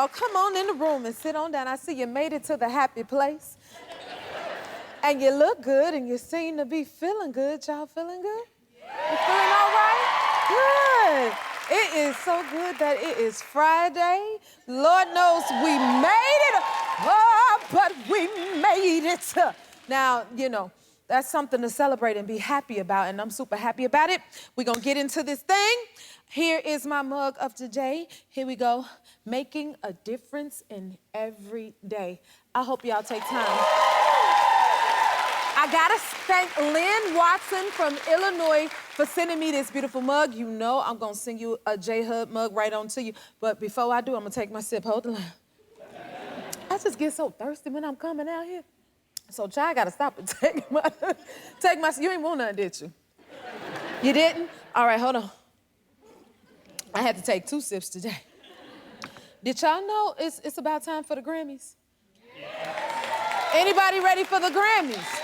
y'all. Come on in the room and sit on down. I see you made it to the happy place. And you look good and you seem to be feeling good. Y'all feeling good? Yeah. You feeling all right? Good. It is so good that it is Friday. Lord knows we made it. Oh, but we made it. Now, you know, that's something to celebrate and be happy about, and I'm super happy about it. We're gonna get into this thing. Here is my mug of today. Here we go. Making a difference in every day. I hope y'all take time. I gotta thank Lynn Watson from Illinois for sending me this beautiful mug. You know I'm gonna send you a J-Hub mug right on to you. But before I do, I'm gonna take my sip. Hold the line. I just get so thirsty when I'm coming out here. So, Chai, I gotta stop and take my, you ain't want none, did you? You didn't? All right, hold on. I had to take 2 sips today. Did y'all know it's about time for the Grammys? Yeah. Anybody ready for the Grammys?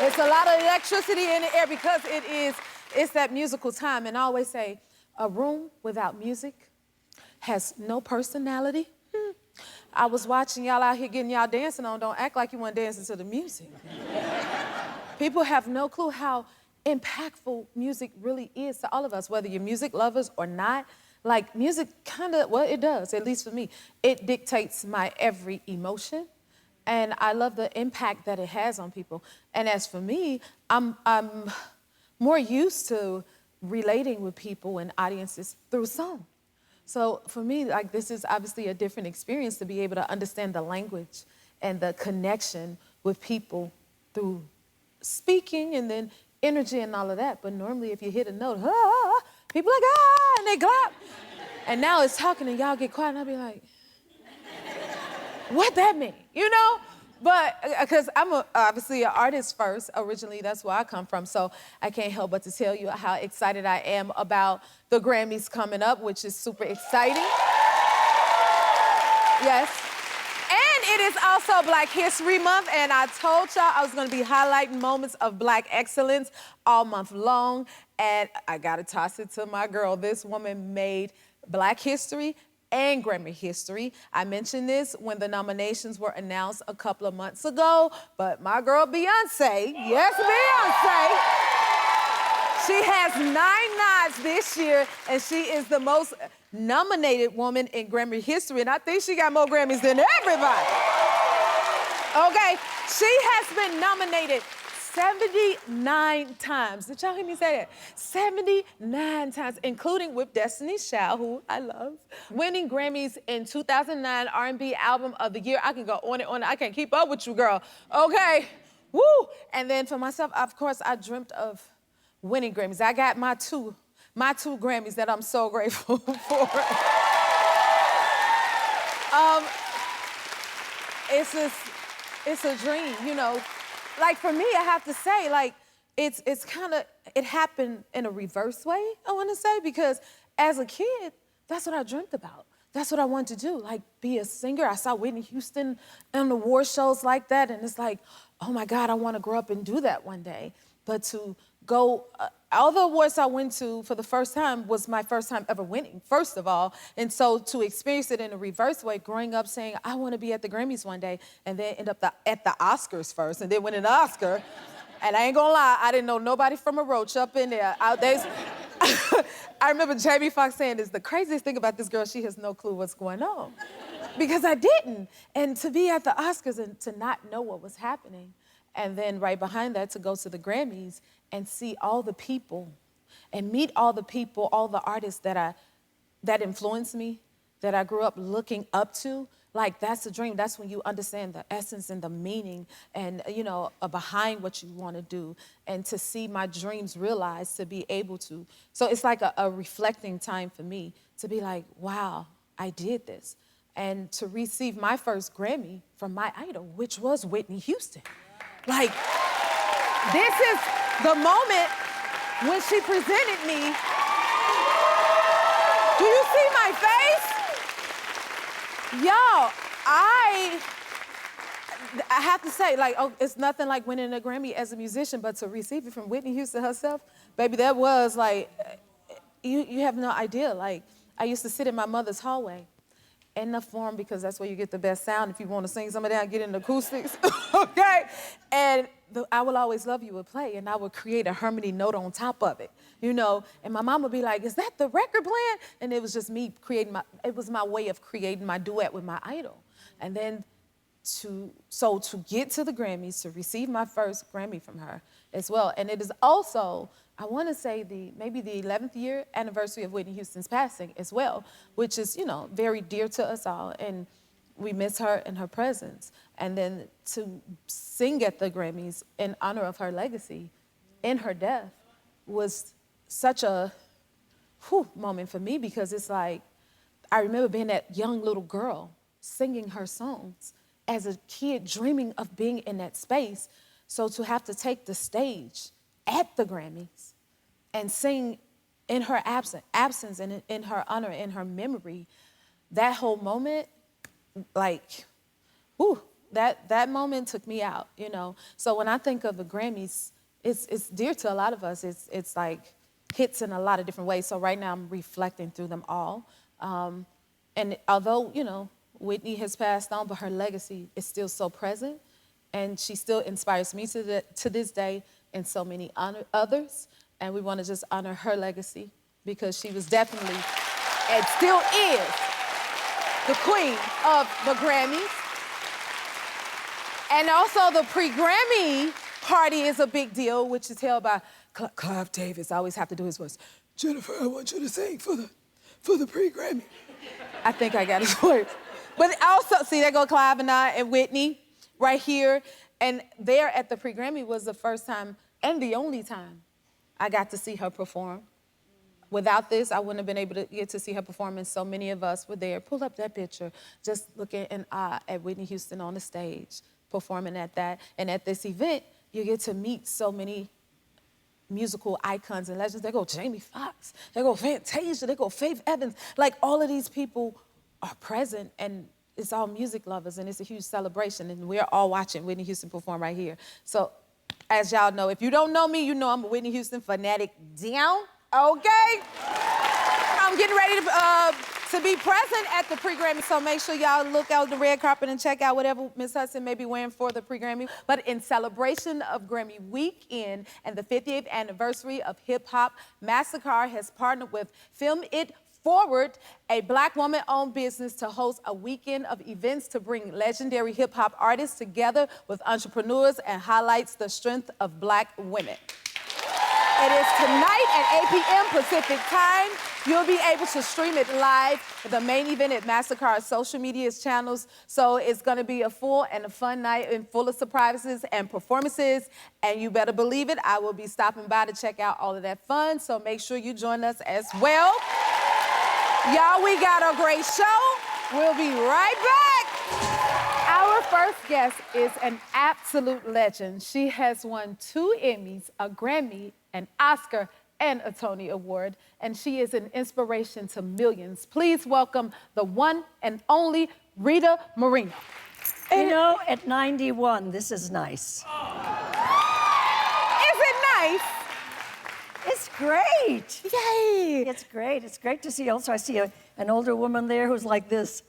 It's a lot of electricity in the air because it's that musical time. And I always say, a room without music has no personality. I was watching y'all out here getting y'all dancing on. Don't act like you weren't dancing to the music. People have no clue how impactful music really is to all of us, whether you're music lovers or not. Like, music well, it does, at least for me. It dictates my every emotion, and I love the impact that it has on people. And as for me, I'm more used to relating with people and audiences through song. So for me, like, this is obviously a different experience to be able to understand the language and the connection with people through speaking and then energy and all of that. But normally if you hit a note, people like, and they clap. And now it's talking and y'all get quiet and I'll be like, what that mean, you know? But, because I'm obviously an artist first, originally, that's where I come from, so I can't help but to tell you how excited I am about the Grammys coming up, which is super exciting. Yes. And it is also Black History Month, and I told y'all I was gonna be highlighting moments of Black excellence all month long, and I gotta toss it to my girl. This woman made Black history and Grammy history. I mentioned this when the nominations were announced a couple of months ago, but my girl Beyonce, yes, Beyonce, she has 9 nods this year, and she is the most nominated woman in Grammy history, and I think she got more Grammys than everybody. Okay, she has been nominated 79 times. Did y'all hear me say that? 79 times, including with Destiny's Child, who I love. Winning Grammys in 2009 R&B Album of the Year. I can go on and on. I can't keep up with you, girl. Okay, woo. And then for myself, of course, I dreamt of winning Grammys. I got my two Grammys that I'm so grateful for. It's a dream, you know. Like, for me, I have to say, like, it happened in a reverse way, I want to say, because as a kid, that's what I dreamt about. That's what I wanted to do, like, be a singer. I saw Whitney Houston on the award shows like that, and it's like, oh my God, I want to grow up and do that one day. But to go, all the awards I went to for the first time was my first time ever winning, first of all. And so to experience it in a reverse way, growing up saying, I want to be at the Grammys one day, and then end up at the Oscars first, and then win an Oscar. And I ain't gonna lie, I didn't know nobody from a roach up in there. I remember Jamie Foxx saying this, the craziest thing about this girl, she has no clue what's going on. Because I didn't. And to be at the Oscars and to not know what was happening, and then right behind that, to go to the Grammys and see all the people and meet all the people, all the artists that influenced me, that I grew up looking up to. Like, that's a dream. That's when you understand the essence and the meaning and, you know, behind what you want to do. And to see my dreams realized, to be able to. So it's like a reflecting time for me to be like, wow, I did this. And to receive my first Grammy from my idol, which was Whitney Houston. Like, this is the moment when she presented me. Do you see my face? Y'all, I have to say, like, oh, it's nothing like winning a Grammy as a musician, but to receive it from Whitney Houston herself, baby, that was like, you have no idea. Like, I used to sit in my mother's hallway in the forum because that's where you get the best sound if you want to sing some of that, get in the acoustics, okay? And I Will Always Love You would play, and I would create a harmony note on top of it, you know? And my mom would be like, is that the record playing? And it was just me creating it was my way of creating my duet with my idol. And then to get to the Grammys, to receive my first Grammy from her as well. And it is also, I want to say maybe the 11th year anniversary of Whitney Houston's passing as well, which is, you know, very dear to us all. And we miss her and her presence. And then to sing at the Grammys in honor of her legacy in her death was such a moment for me, because it's like, I remember being that young little girl singing her songs as a kid, dreaming of being in that space. So to have to take the stage at the Grammys and sing in her absence and in her honor, in her memory, that whole moment, like, that moment took me out, you know? So when I think of the Grammys, it's dear to a lot of us. It's like hits in a lot of different ways. So right now I'm reflecting through them all. And although, you know, Whitney has passed on, but her legacy is still so present, and she still inspires me to this day and so many others. And we want to just honor her legacy, because she was definitely, and still is, the queen of the Grammys. And also the pre-Grammy party is a big deal, which is held by Clive Davis. I always have to do his voice. Jennifer, I want you to sing for the pre-Grammy. I think I got his voice. But also, see, there go Clive and I and Whitney right here. And there at the pre-Grammy was the first time and the only time I got to see her perform. Without this, I wouldn't have been able to get to see her perform, and so many of us were there. Pull up that picture, just looking in awe at Whitney Houston on the stage, performing at that. And at this event, you get to meet so many musical icons and legends. They go Jamie Foxx, they go Fantasia, they go Faith Evans. Like, all of these people are present, and it's all music lovers, and it's a huge celebration, and we're all watching Whitney Houston perform right here. So, as y'all know, if you don't know me, you know I'm a Whitney Houston fanatic down, okay? I'm getting ready to be present at the pre-Grammy, so make sure y'all look out the red carpet and check out whatever Miss Hudson may be wearing for the pre-Grammy. But in celebration of Grammy weekend and the 50th anniversary of Hip Hop, MasterCard has partnered with Film It Forward, a Black woman-owned business, to host a weekend of events to bring legendary hip-hop artists together with entrepreneurs and highlights the strength of Black women. It is tonight at 8 p.m. Pacific time. You'll be able to stream it live, the main event at MasterCard's social media channels. So it's gonna be a full and a fun night and full of surprises and performances. And you better believe it, I will be stopping by to check out all of that fun. So make sure you join us as well. Y'all, we got a great show. We'll be right back. Our first guest is an absolute legend. She has won 2 Emmys, a Grammy, an Oscar, and a Tony Award, and she is an inspiration to millions. Please welcome the one and only Rita Moreno. You know, at 91, this is nice. Is it nice? It's great. Yay! It's great. It's great to see. Also, I see an older woman there who's like this.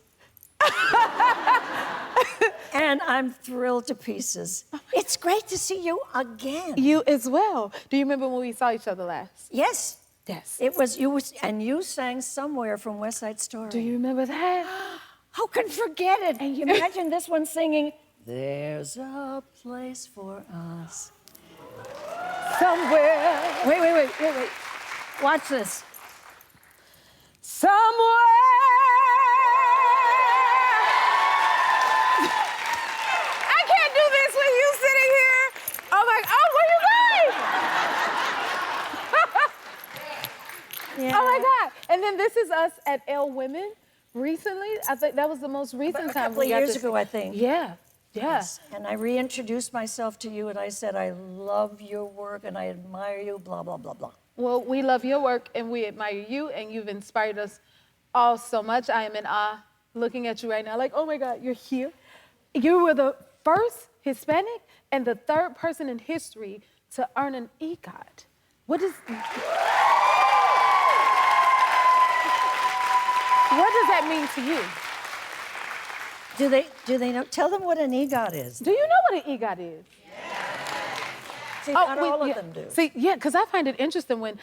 And I'm thrilled to pieces. It's great to see you again. You as well. Do you remember when we saw each other last? Yes. Yes. It was you, and you sang Somewhere from West Side Story. Do you remember that? Who can forget it? And you imagine this one singing, "There's a place for us somewhere." Wait. Watch this. Somewhere. I can't do this with you sitting here. Oh my, where you going? Yeah. Oh my God. And then this is us at L Women recently. I think that was the most recent time. A couple of years ago, I think. Yeah. Yes. And I reintroduced myself to you, and I said, I love your work, and I admire you, blah, blah, blah, blah. Well, we love your work, and we admire you, and you've inspired us all so much. I am in awe looking at you right now, like, oh my God, you're here. You were the first Hispanic and the 3rd person in history to earn an EGOT. What is... What does that mean to you? Do they know? Tell them what an EGOT is. Do you know what an EGOT is? See, not all of them do. See, yeah, because I find it interesting and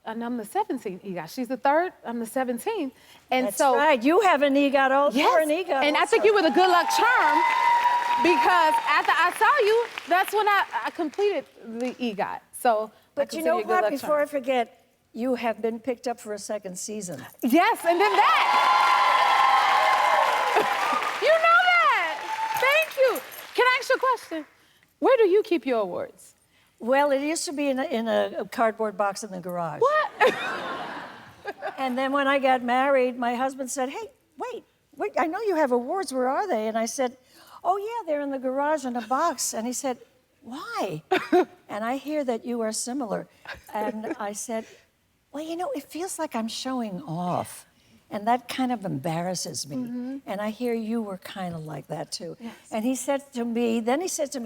I'm the 17th EGOT. She's the 3rd, I'm the 17th. And That's right. You have an EGOT also. Yes, An EGOT and also. I think you were the good luck charm because after I saw you, that's when I completed the EGOT. So, But you know what? Before I forget, you have been picked up for a 2nd season. Yes, and then that. You know that. Thank you. Can I ask you a question? Where do you keep your awards? Well, it used to be in a cardboard box in the garage. What? And then when I got married, my husband said, hey, wait, I know you have awards. Where are they? And I said, oh, yeah, they're in the garage in a box. And he said, why? And I hear that you are similar. And I said, well, you know, it feels like I'm showing off. And that kind of embarrasses me. Mm-hmm. And I hear you were kind of like that, too. Yes. And he said to me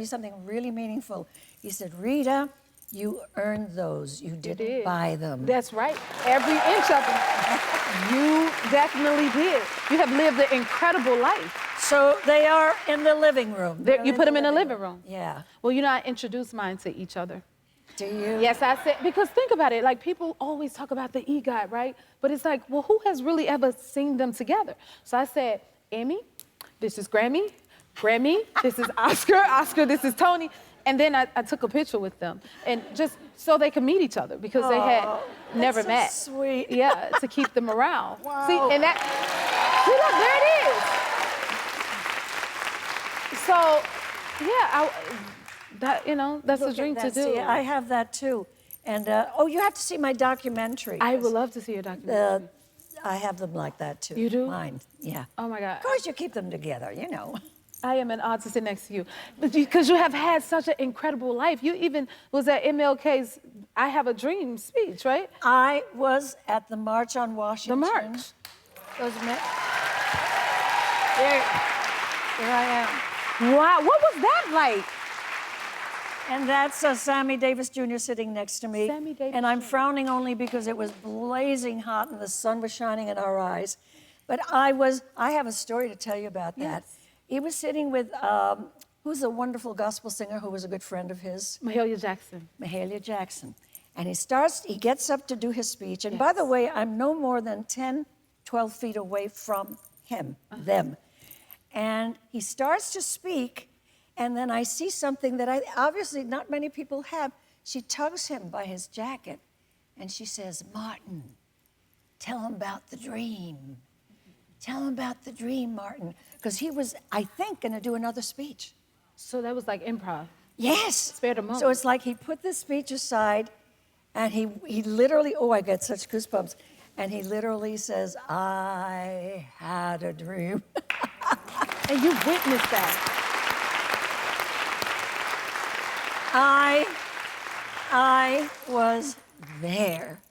something really meaningful. He said, Rita, you earned those. You didn't buy them. That's right. Every inch of them. You definitely did. You have lived an incredible life. So they are in the living room. You put them in the living room. Yeah. Well, you know, I introduced mine to each other. Do you? Yes, I said, because think about it, like people always talk about the EGOT, right? But it's like, well, who has really ever seen them together? So I said, Emmy, this is Grammy, this is Oscar, this is Tony. And then I took a picture with them, and just so they could meet each other because they had never met. Sweet. Yeah, to keep them around. Wow. See, and that, see, look, there it is. So, yeah, that's a dream to do. See, I have that too. And, you have to see my documentary. I would love to see your documentary. I have them like that too. You do? Mine, yeah. Oh my God. Of course you keep them together, you know. I am an honor to sit next to you because you have had such an incredible life. You even was at MLK's I Have a Dream speech, right? I was at the March on Washington. The march. There I am. Wow, what was that like? And that's Sammy Davis Jr. sitting next to me. Sammy Davis and I'm Jr. frowning only because it was blazing hot and the sun was shining in our eyes. But I have a story to tell you about that. Yes. He was sitting with, who's a wonderful gospel singer who was a good friend of his? Mahalia Jackson. Mahalia Jackson. And he gets up to do his speech. And by the way, I'm no more than 10, 12 feet away from him, them. And he starts to speak, and then I see something that obviously not many people have. She tugs him by his jacket, and she says, Martin, tell him about the dream. Tell him about the dream, Martin. Because he was, I think, going to do another speech. So that was like improv. Yes. Spare the moment. So it's like he put the speech aside, and he literally, I get such goosebumps. And he literally says, I had a dream. And you witnessed that. I was there.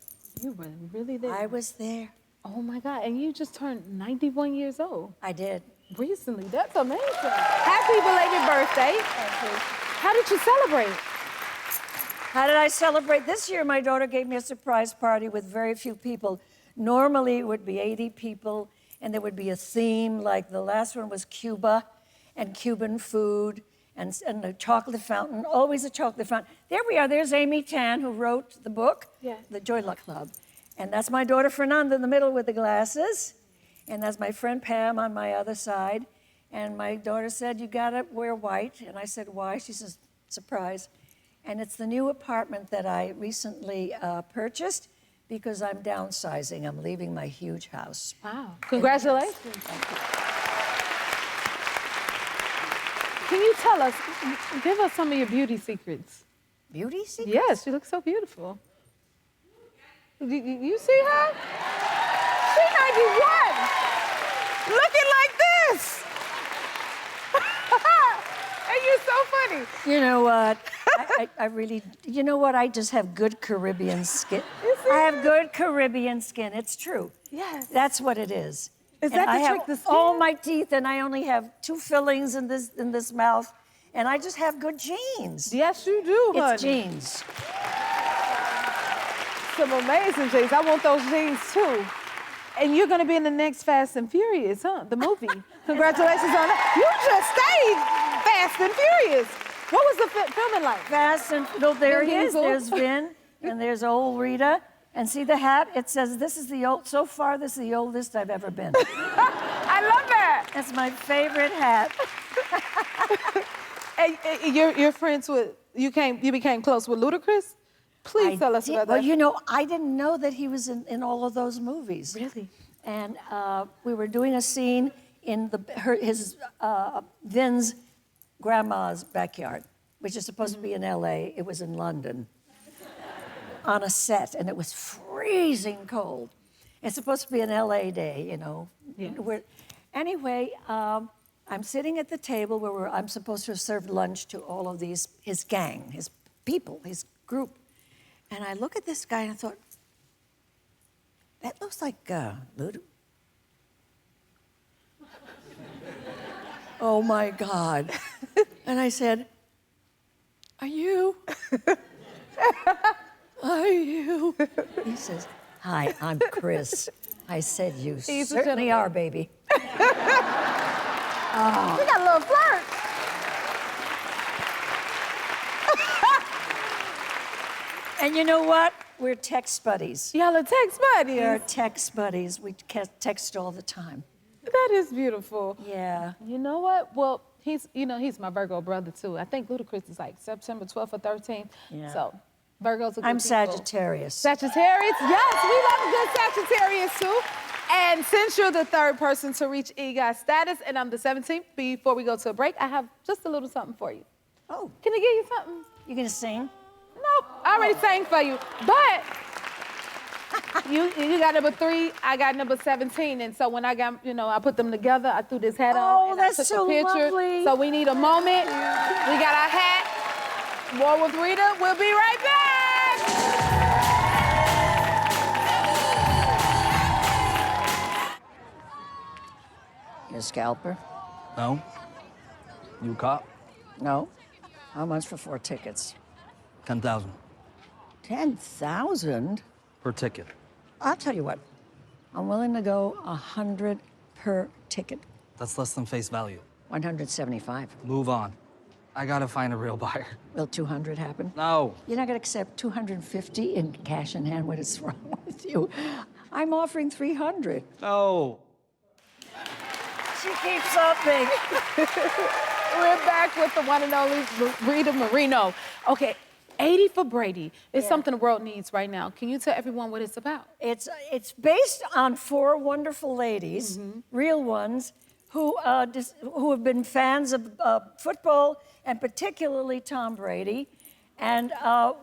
You were really there. I was there. Oh my God, and you just turned 91 years old. I did. Recently, that's amazing. Happy belated birthday. Thank you. How did you celebrate? How did I celebrate? This year, my daughter gave me a surprise party with very few people. Normally, it would be 80 people, and there would be a theme, like the last one was Cuba and Cuban food and a chocolate fountain, always a chocolate fountain. There we are. There's Amy Tan, who wrote the book, The Joy Luck Club. And that's my daughter, Fernanda, in the middle with the glasses. And that's my friend Pam on my other side. And my daughter said, you gotta wear white. And I said, why? She says, surprise. And it's the new apartment that I recently purchased because I'm downsizing. I'm leaving my huge house. Wow, congratulations. Thank you. Can you tell us, give us some of your beauty secrets? Beauty secrets? Yes, she looks so beautiful. You see her? She's 91, looking like this. And you're so funny. You know what? I really, you know what? I just have good Caribbean skin. I have good Caribbean skin. It's true. Yes. That's what it is. Is that the trick, the skin? All my teeth, and I only have 2 fillings in this mouth, and I just have good genes. Yes, you do, honey. It's genes. Some amazing genes. I want those genes too. And you're gonna be in the next Fast and Furious, huh? The movie. Congratulations on that. You just stayed Fast and Furious. What was the filming like? Fast and, no, there Vin he is. Diesel. There's Vin, and there's old Rita. And see the hat? It says, so far, this is the oldest I've ever been. I love that. That's my favorite hat. And you're friends with, you became close with Ludacris? Please tell us about that. Well, you know, I didn't know that he was in all of those movies. Really? And we were doing a scene in Vin's grandma's backyard, which is supposed to be in L.A. It was in London, on a set, and it was freezing cold. It's supposed to be an L.A. day, you know. Yeah. Anyway, I'm sitting at the table where I'm supposed to have served lunch to all of his gang, his people, his group. And I look at this guy and I thought, that looks like Ludo. Oh my God. And I said, are you? Are you? He says, hi, I'm Chris. I said, you certainly are, baby. We got a little flirt. And you know what? We're text buddies. Y'all are text buddies. We are text buddies. We text all the time. That is beautiful. Yeah. You know what? Well, he's my Virgo brother too. I think Ludacris is like September 12th or 13th. Yeah. So Virgos are good I'm people. Sagittarius. Sagittarius, yes, we love a good Sagittarius too. And since you're the third person to reach EGOT status, and I'm the 17th, before we go to a break, I have just a little something for you. Oh, Can I give you something? you gonna sing? Nope, I already sang for you. But you got number 3, I got number 17. And so when I got, I put them together, I threw this hat on and that's I took so a picture. lovely. So we need a moment. We got our hat. More with Rita. We'll be right back. You a scalper? No? You a cop? No. How much for 4 tickets? 10,000 10,000? per ticket. I'll tell you what. I'm willing to go 100 per ticket. That's less than face value. 175. Move on. I gotta find a real buyer. Will 200 happen? No. You're not gonna accept 250 in cash in hand. What is wrong with you? I'm offering 300. No. She keeps upping. We're back with the one and only Rita Moreno. Okay, 80 for Brady is something the world needs right now. Can you tell everyone what it's about? It's based on 4 wonderful ladies, real ones, who have been fans of football and particularly Tom Brady. And a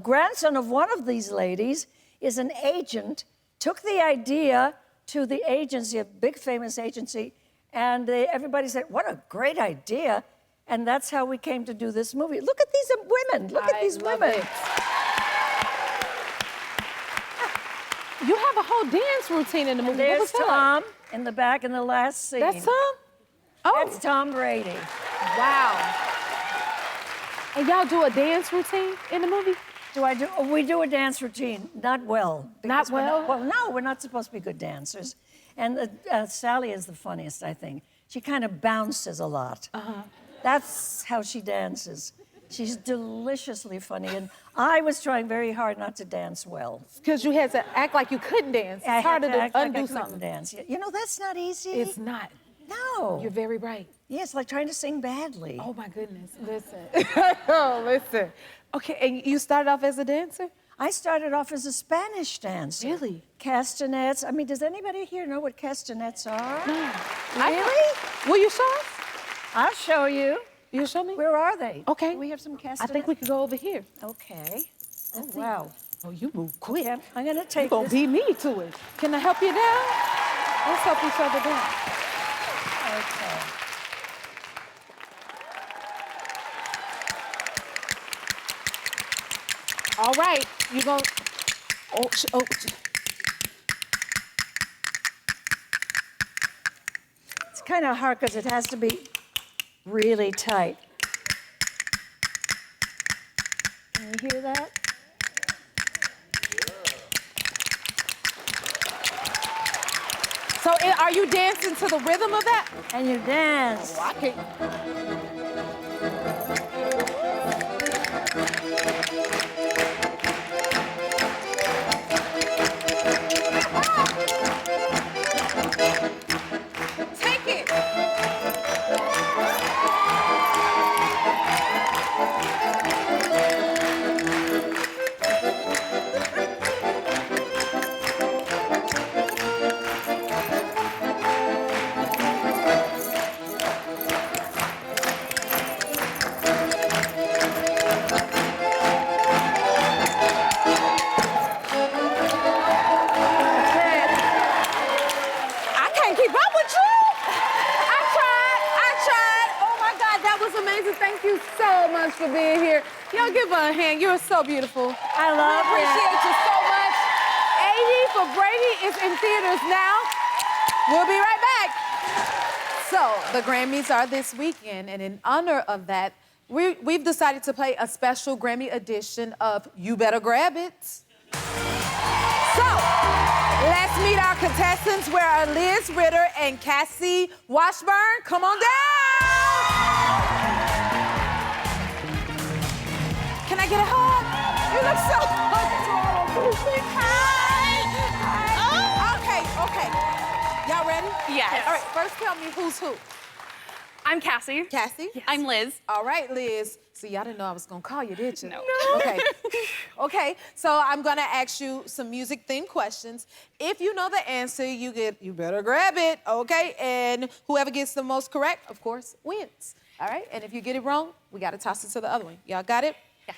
grandson of one of these ladies is an agent, took the idea to the agency, a big famous agency, and everybody said, what a great idea. And that's how we came to do this movie. Look at these women. Look at these love women. it. You have a whole dance routine in the movie. What There's was that? Tom in the back in the last scene. That's Tom? Oh, That's Tom Brady. wow. And y'all do a dance routine in the movie? We do a dance routine, not well. Not because we're well? Well, no, we're not supposed to be good dancers. And Sally is the funniest, I think. She kind of bounces a lot. That's how she dances. She's deliciously funny. And I was trying very hard not to dance well. Because you had to act like you couldn't dance. I It's had harder to to act like I undo couldn't something. dance. You know, that's not easy. It's not. No. You're very right. Yeah, it's like trying to sing badly. Oh my goodness. Listen. Oh, listen. Okay, and you started off as a dancer? I started off as a Spanish dancer. Really? Castanets. I mean, does anybody here know what castanets are? No. Really? Will you show us? I'll show you. You'll show me? Where are they? Okay. Do we have some castanets? I think we could go over here. Okay. Oh, wow. Oh, you move quick. Okay, I'm going to You're take gonna this. beat me to it. Can I help you down? Let's help each other down. Okay. All right, you gonna, It's kind of hard because it has to be really tight. Can you hear that? So are you dancing to the rhythm of that? And you dance. I can't. Take it. I can't keep up with you. I tried. Oh my God, that was amazing. Thank you so much for being here. Y'all give her a hand. You're so beautiful. I love We appreciate it. you so much. 80 for Brady is in theaters now. We'll be right back. So the Grammys are this weekend, and in honor of that, we've decided to play a special Grammy edition of You Better Grab It. So, let's meet our contestants. Where are Liz Ritter and Cassie Washburn? Come on down. Can I get a hug? You look so adorable. Hi. Okay. Y'all ready? Yes. All right, first tell me who's who. I'm Cassie. Cassie? I'm Liz. All right, Liz. See, y'all didn't know I was gonna call you, did you? No. Okay. Okay, so I'm gonna ask you some music-themed questions. If you know the answer, you better grab it, okay? And whoever gets the most correct, of course, wins. All right? And if you get it wrong, we gotta toss it to the other one. Y'all got it? Yes.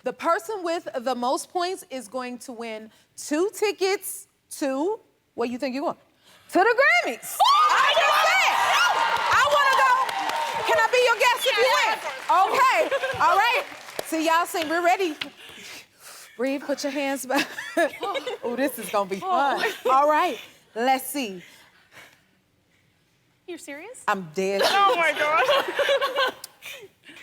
The person with the most points is going to win 2 tickets to, where you think you're going? To the Grammys. I just said. I wanna go. Can I be your guest if you win? Okay. All right. See, y'all sing. We're ready. Breathe. Put your hands back. Oh, this is gonna be fun. All right. Let's see. You're serious? I'm dead. Oh my God.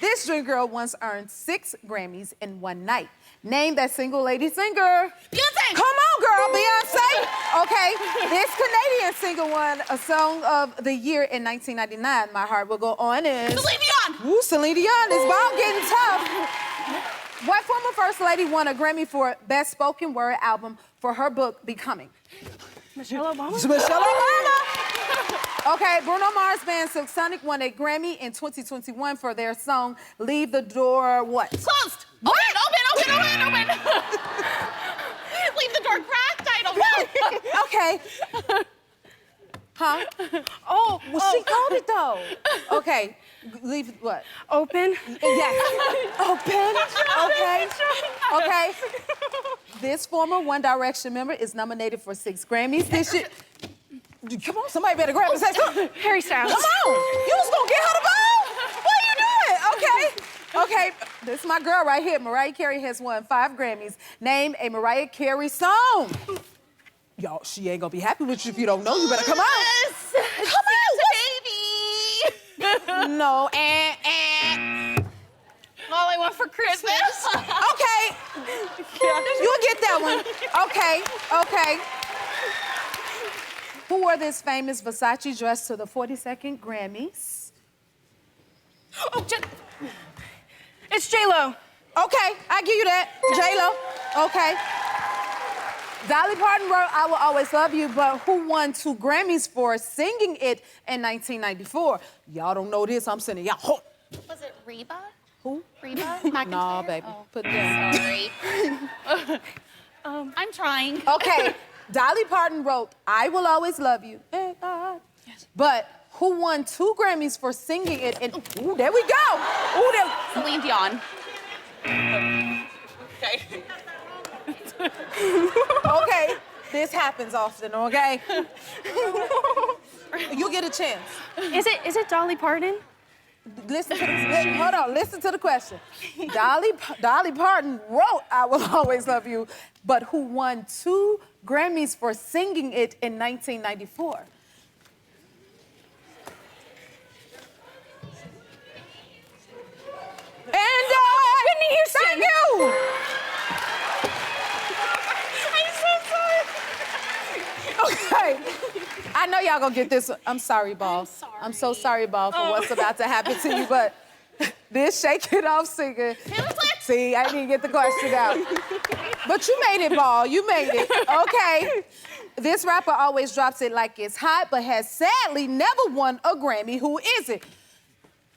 This dream girl once earned 6 Grammys in one night. Name that single lady singer. Beyonce. Come on, girl, Beyonce. Okay, this Canadian singer won a Song of the Year in 1999. My Heart Will Go On is... Celine Dion. Ooh, Celine Dion. This ball getting tough. What former First Lady won a Grammy for Best Spoken Word Album for her book, Becoming? Michelle Obama. Michelle Obama. Okay, Bruno Mars' band Silk Sonic won a Grammy in 2021 for their song Leave the Door What? Closed. Open. Leave the door cracked. I don't know. Okay. Huh? Oh. Well, she called it though. Okay, leave what? Open. Yes. Open. Okay. Okay. This former One Direction member is nominated for 6 Grammys this year. Come on, somebody better grab and say something. Harry Styles. Come on. You was gonna get her the ball? What are you doing? Okay. Okay, this is my girl right here. Mariah Carey has won 5 Grammys. Name a Mariah Carey song. Y'all, she ain't gonna be happy with you if you don't know. You better come on. Yes. Come on. Baby. No, All I want for Christmas. Okay. You'll get that one. Okay. Who wore this famous Versace dress to the 42nd Grammys? Oh, it's J-Lo. Okay, I give you that. J-Lo. Okay. Dolly Parton wrote I Will Always Love You, but who won 2 Grammys for singing it in 1994? Y'all don't know this, I'm sending y'all home. Was it Reba? Who? Reba McEntire? No, baby. Oh. Put it down. Sorry. I'm trying. Okay, Dolly Parton wrote I Will Always Love You, but who won 2 Grammys for singing it in... Ooh, there we go. Ooh, there... Celine Dion. Okay, this happens often, okay? You get a chance. Is it Dolly Parton? Listen to the, hold on, listen to the question. Dolly Parton wrote I Will Always Love You, but who won 2 Grammys for singing it in 1994? And Whitney Houston. Thank you. I'm so sorry. Okay. I know y'all gonna get this. I'm sorry, Ball. I'm so sorry, Ball, for what's about to happen to you, but this Shake It Off singer. See, I didn't even get the question out. But you made it, Ball. You made it. Okay. This rapper always drops it like it's hot, but has sadly never won a Grammy. Who is it?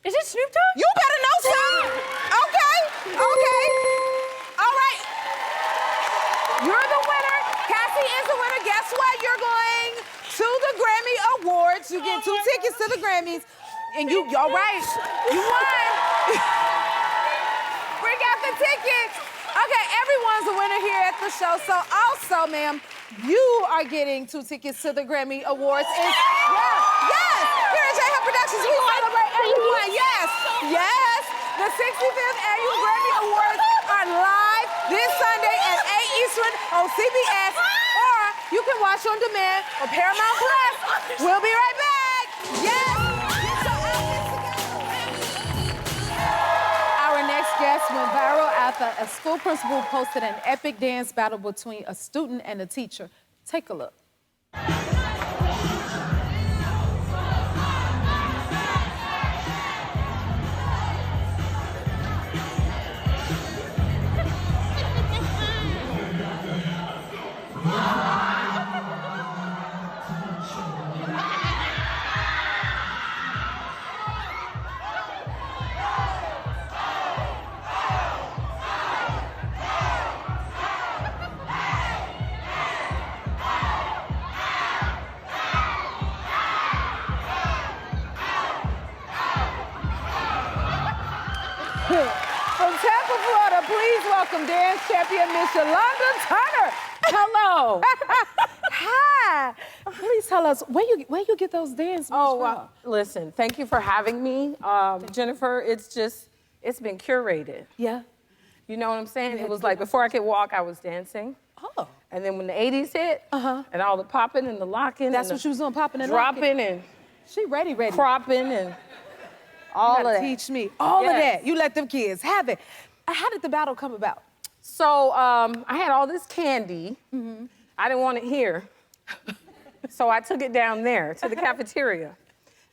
Is it Snoop Dogg? You better know something. Okay. All right. You're the winner. Cassie is the winner. Guess what? You're going to the Grammy Awards. You get 2 tickets to the Grammys. And all right. You won. Bring out the tickets. Okay, everyone's a winner here at the show. So also, ma'am, you are getting 2 tickets to the Grammy Awards. Yes. Here at J-Hub Productions, we celebrate everyone. Yes. The 65th Annual Grammy Awards are live this Sunday at 8 Eastern on CBS, or you can watch on demand on Paramount Plus. We'll be right back. Yes. Our next guest went viral after a school principal posted an epic dance battle between a student and a teacher. Take a look. From Tampa, Florida, please welcome dance champion Miss Yolanda Turner. Hello. Hi. Please tell us where you get those dance moves Oh, from? well, listen, thank you for having me. Jennifer, it's been curated. Yeah. You know what I'm saying? It was like before I could walk, I was dancing. Oh. And then when the 80s hit, and all the popping and the locking. That's and what you was doing, popping and dropping and She ready. cropping and You all gotta of that. teach me all of Yes. that. You let them kids have it. How did the battle come about? So I had all this candy. I didn't want it here. So I took it down there to the cafeteria.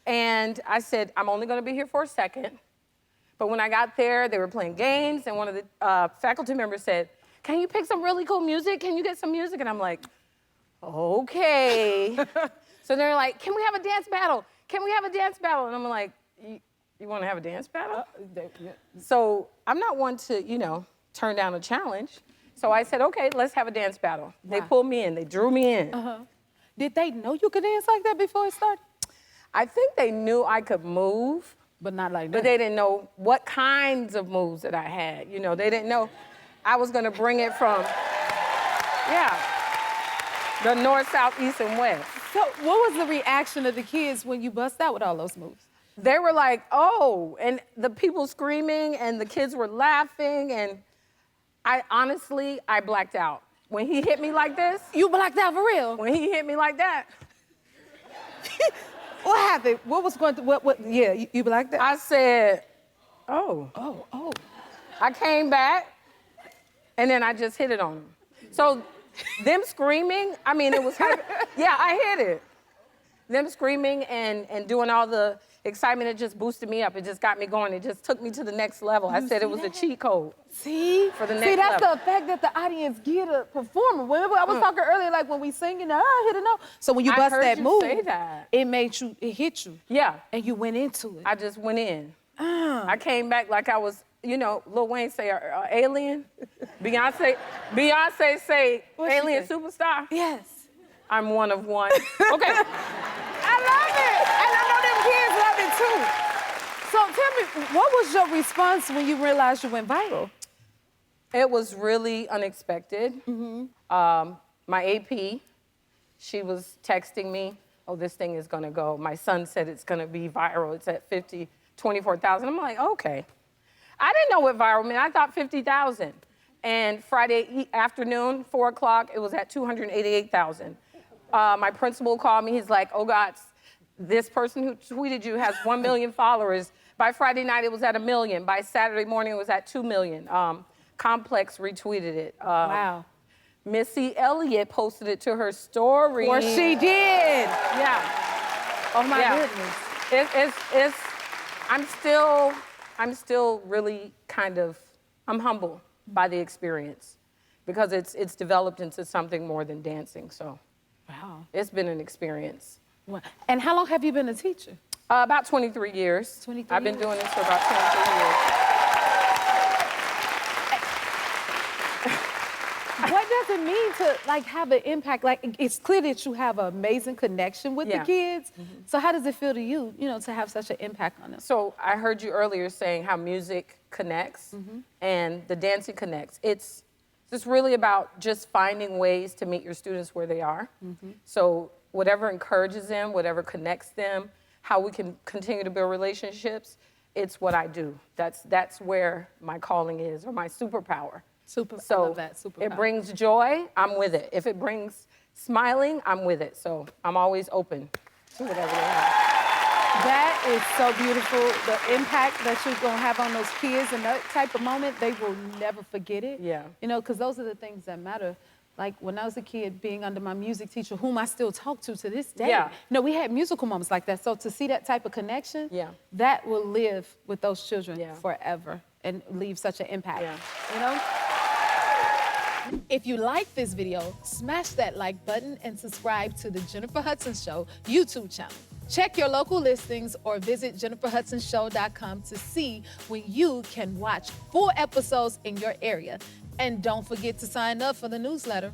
And I said, I'm only gonna be here for a second. But when I got there, they were playing games, and one of the faculty members said, can you pick some really cool music? Can you get some music? And I'm like, okay. So they're like, can we have a dance battle? Can we have a dance battle? And I'm like, you wanna have a dance battle? So I'm not one to, turn down a challenge. So I said, okay, let's have a dance battle. They pulled me in, they drew me in. Did they know you could dance like that before it started? I think they knew I could move, But not like that. but they didn't know what kinds of moves that I had. They didn't know I was gonna bring it from, the north, south, east, and west. So what was the reaction of the kids when you bust out with all those moves? They were like, oh, and the people screaming and the kids were laughing, and I blacked out. When he hit me like this, You blacked out for real? when he hit me like that, What happened? What was going through, you blacked out? I said, oh. Oh. I came back, and then I just hit it on him. So them screaming, it was, I hit it. Them screaming and doing all the excitement, it just boosted me up. It just got me going. It just took me to the next level. I said it was a cheat code. See? For the See, next that's level. the effect that the audience get a performer. Remember, I was talking earlier, like when we singing, hit a note. So when you I bust heard that you move, say that. it hit you. Yeah, And you went into it. I just went in. I came back like I was, Lil Wayne say, alien. Beyonce say, What'd she alien say? superstar. Yes. I'm one of one. Okay. I love it. And I know them kids love it too. So tell me, what was your response when you realized you went viral? It was really unexpected. My AP, she was texting me, oh, this thing is gonna go. My son said it's gonna be viral. It's at 24,000. I'm like, okay. I didn't know what viral meant. I thought 50,000. And Friday afternoon, 4 o'clock, it was at 288,000. My principal called me. He's like, oh, God, this person who tweeted you has 1 million followers. By Friday night, it was at 1 million. By Saturday morning, it was at 2 million. Complex retweeted it. Wow. Missy Elliott posted it to her story. Or she did. Yeah. Oh my Yeah. goodness. I'm still really I'm humble by the experience because it's developed into something more than dancing. So Wow. it's been an experience. Wow. And how long have you been a teacher? About 23 years. 23 I've been years. doing this for about 23 years. What does it mean to like have an impact? Like it's clear that you have an amazing connection with the Yeah. kids. So how does it feel to you, to have such an impact on them? So I heard you earlier saying how music connects and the dancing connects. It's just really about just finding ways to meet your students where they are. So whatever encourages them, whatever connects them, how we can continue to build relationships, it's what I do. That's where my calling is, or my superpower. I love that, superpower. It brings joy, I'm with it. If it brings smiling, I'm with it. So I'm always open to whatever they have. That is so beautiful. The impact that you're gonna have on those kids and that type of moment, they will never forget it. Yeah. Because those are the things that matter. Like when I was a kid, being under my music teacher, whom I still talk to this day. Yeah. We had musical moments like that. So to see that type of connection, Yeah. that will live with those children Yeah. forever and leave such an impact. Yeah. If you like this video, smash that like button and subscribe to the Jennifer Hudson Show YouTube channel. Check your local listings or visit jenniferhudsonshow.com to see when you can watch full episodes in your area. And don't forget to sign up for the newsletter.